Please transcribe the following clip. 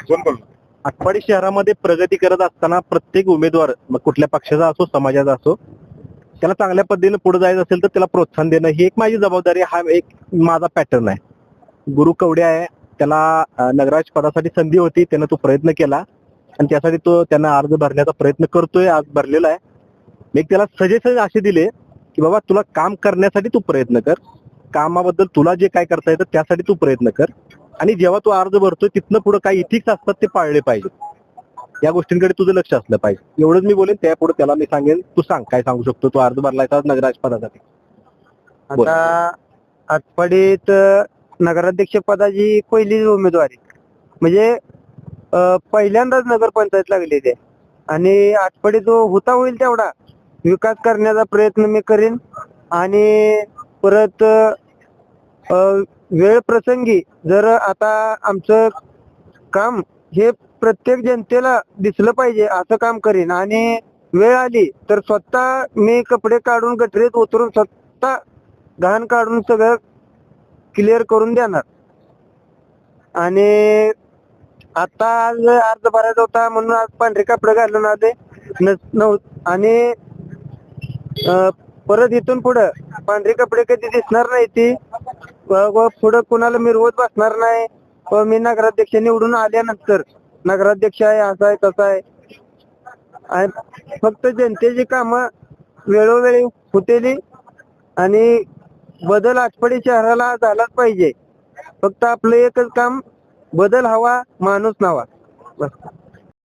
कोण बोलतो? आटपाडी शहरामध्ये प्रगती करत असताना प्रत्येक उमेदवार मग कुठल्या पक्षाचा असो समाजाचा असो त्याला चांगल्या पद्धतीने पुढे जायचं असेल तर त्याला प्रोत्साहन देणं ही एक माझी जबाबदारी हा एक माझा पॅटर्न आहे. गुरु कवडे आहे त्याला नगराध्यक्ष पदासाठी संधी होती त्यानं तो प्रयत्न केला आणि त्यासाठी तो त्यांना अर्ज भरण्याचा प्रयत्न करतोय आज भरलेला आहे. मी त्याला सजेशन असे दिले की बाबा तुला काम करण्यासाठी तू प्रयत्न कर कामाबद्दल तुला जे काय करता येतं त्यासाठी तू प्रयत्न कर आणि जेव्हा तू अर्ज भरतोय तिथनं पुढे काही इथिक्स असतात ते पाळले पाहिजे या गोष्टींकडे तुझं लक्ष असलं पाहिजे एवढंच मी बोलेन. त्यापुढे त्याला मी सांगेन तू सांग काय सांगू शकतो तू अर्ज भरलायचा नगराध्यक्ष पदासाठी. आता आटपाडीत नगराध्यक्ष पदाची पहिलीच उमेदवारी म्हणजे पहिल्यांदाच नगरपंचायत लागलेली आहे आणि आटपाडी जो होता होईल तेवढा विकास करण्याचा प्रयत्न मी करीन आणि परत वेळ प्रसंगी जर आता आमचं काम हे प्रत्येक जनतेला दिसलं पाहिजे असं काम करीन आणि वेळ आली तर स्वतः मी कपडे काढून गटरीत उतरून स्वतः घाण काढून सगळं क्लिअर करून देणार. आणि आता आज अर्ज भरायचा होता म्हणून आज पांढरे कपडे घालून आले आणि परत इथून पुढं पांढरे कपडे कधी दिसणार नाही ती पुढं कुणाला मिरवत बसणार नाही. मी नगराध्यक्ष निवडून आल्यानंतर नगराध्यक्ष आहे असा आहे तसा आहे फक्त जनतेची कामं वेळोवेळी होतेली आणि बदल आटपाडी शहराला झालाच पाहिजे. फक्त आपलं एकच काम बदल हवा माणूस नवा बस.